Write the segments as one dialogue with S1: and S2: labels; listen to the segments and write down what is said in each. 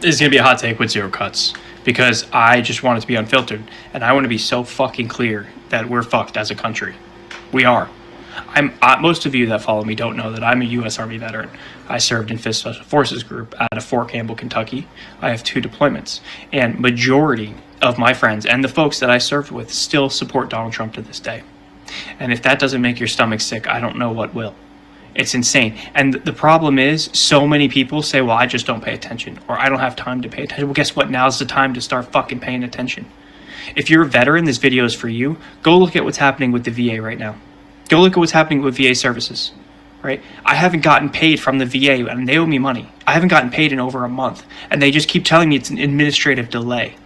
S1: This is going to be a hot take with zero cuts because I just want it to be unfiltered. And I want to be so fucking clear that we're fucked as a country. We are. Most of you that follow me don't know that I'm a U.S. Army veteran. I served in 5th Special Forces Group out of Fort Campbell, Kentucky. I have 2 deployments. And majority of my friends and the folks that I served with still support Donald Trump to this day. And if that doesn't make your stomach sick, I don't know what will. It's insane. And the problem is, so many people say, well, I just don't pay attention, or I don't have time to pay attention. Well, guess what? Now's the time to start fucking paying attention. If you're a veteran, this video is for you. Go look at what's happening with the VA right now. Go look at what's happening with VA services, right? I haven't gotten paid from the VA, and they owe me money. I haven't gotten paid in over a month, and they just keep telling me it's an administrative delay.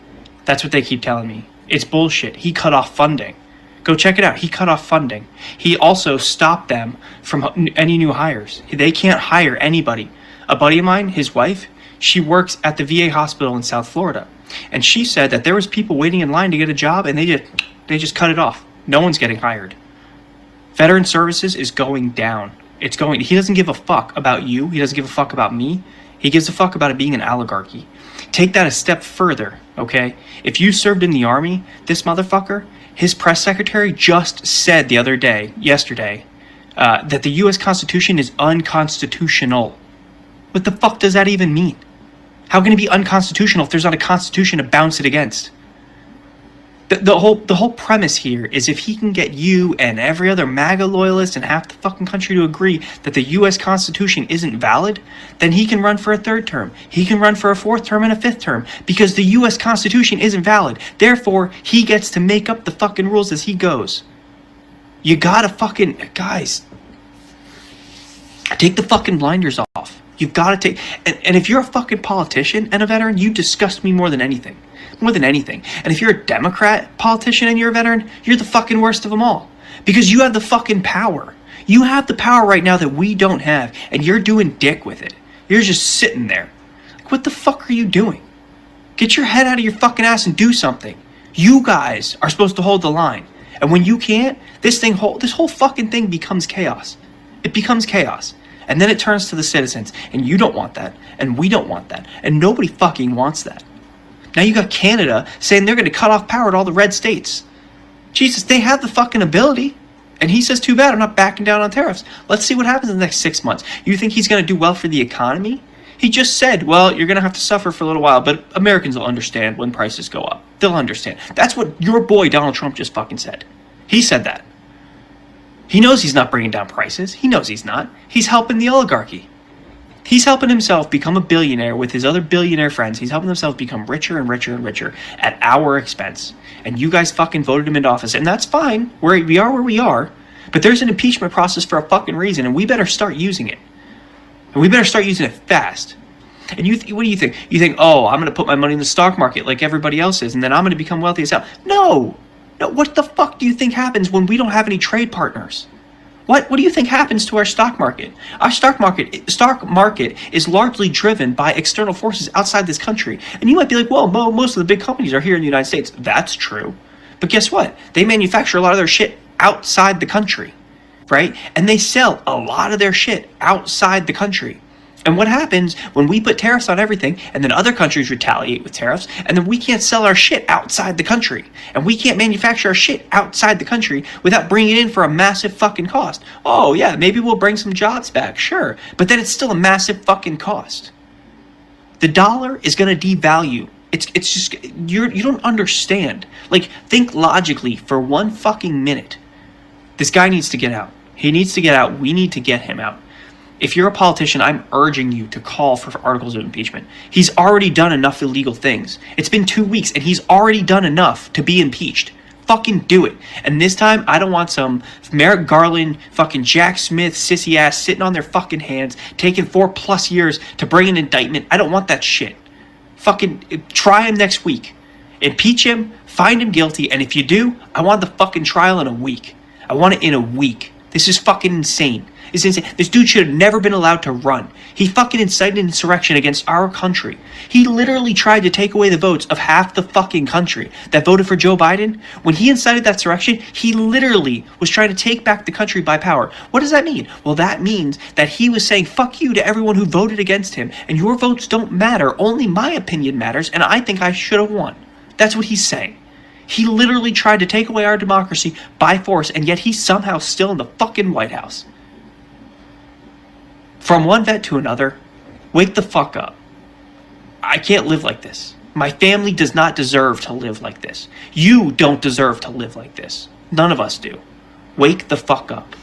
S1: That's what they keep telling me. It's bullshit. He cut off funding. Go check it out. He cut off funding. He also stopped them from any new hires. They can't hire anybody. A buddy of mine, his wife, she works at the VA hospital in South Florida. And she said that there was people waiting in line to get a job and they just cut it off. No one's getting hired. Veteran services is going down. He doesn't give a fuck about you. He doesn't give a fuck about me. He gives a fuck about it being an oligarchy. Take that a step further, okay? If you served in the Army, this motherfucker, his press secretary just said yesterday, that the U.S. Constitution is unconstitutional. What the fuck does that even mean? How can it be unconstitutional if there's not a constitution to bounce it against? The whole premise here is if he can get you and every other MAGA loyalist and half the fucking country to agree that the U.S. Constitution isn't valid, then he can run for a 3rd term. He can run for a 4th term and a 5th term because the U.S. Constitution isn't valid. Therefore, he gets to make up the fucking rules as he goes. You gotta fucking... Guys, take the fucking blinders off. You've got to take... And if you're a fucking politician and a veteran, you disgust me more than anything. More than anything. And if you're a Democrat politician and you're a veteran, you're the fucking worst of them all. Because you have the fucking power. You have the power right now that we don't have. And you're doing dick with it. You're just sitting there. Like, what the fuck are you doing? Get your head out of your fucking ass and do something. You guys are supposed to hold the line. And when you can't, this whole fucking thing becomes chaos. It becomes chaos. And then it turns to the citizens. And you don't want that. And we don't want that. And nobody fucking wants that. Now you got Canada saying they're going to cut off power to all the red states. Jesus, they have the fucking ability. And he says, too bad, I'm not backing down on tariffs. Let's see what happens in the next 6 months. You think he's going to do well for the economy? He just said, well, you're going to have to suffer for a little while, but Americans will understand when prices go up. They'll understand. That's what your boy Donald Trump just fucking said. He said that. He knows he's not bringing down prices. He knows he's not. He's helping the oligarchy. He's helping himself become a billionaire with his other billionaire friends. He's helping himself become richer and richer and richer at our expense. And you guys fucking voted him into office. And that's fine. We are where we are. But there's an impeachment process for a fucking reason. And we better start using it. And we better start using it fast. And what do you think? You think, oh, I'm going to put my money in the stock market like everybody else is. And then I'm going to become wealthy as hell. No. No. What the fuck do you think happens when we don't have any trade partners? What do you think happens to our stock market? Our stock market is largely driven by external forces outside this country. And you might be like, well, most of the big companies are here in the United States. That's true. But guess what? They manufacture a lot of their shit outside the country, right? And they sell a lot of their shit outside the country. And what happens when we put tariffs on everything and then other countries retaliate with tariffs and then we can't sell our shit outside the country and we can't manufacture our shit outside the country without bringing it in for a massive fucking cost. Oh yeah, maybe we'll bring some jobs back, sure. But then it's still a massive fucking cost. The dollar is going to devalue. It's just, you don't understand. Like, think logically for one fucking minute. This guy needs to get out. He needs to get out. We need to get him out. If you're a politician, I'm urging you to call for articles of impeachment. He's already done enough illegal things. It's been 2 weeks, and he's already done enough to be impeached. Fucking do it. And this time, I don't want some Merrick Garland, fucking Jack Smith, sissy ass sitting on their fucking hands, taking 4+ years to bring an indictment. I don't want that shit. Fucking try him next week. Impeach him, find him guilty, and if you do, I want the fucking trial in a week. I want it in a week. This is fucking insane. It's insane. This dude should have never been allowed to run. He fucking incited insurrection against our country. He literally tried to take away the votes of half the fucking country that voted for Joe Biden. When he incited that insurrection, he literally was trying to take back the country by power. What does that mean? Well, that means that he was saying fuck you to everyone who voted against him, and your votes don't matter. Only my opinion matters, and I think I should have won. That's what he's saying. He literally tried to take away our democracy by force, and yet he's somehow still in the fucking White House. From one vet to another, wake the fuck up. I can't live like this. My family does not deserve to live like this. You don't deserve to live like this. None of us do. Wake the fuck up.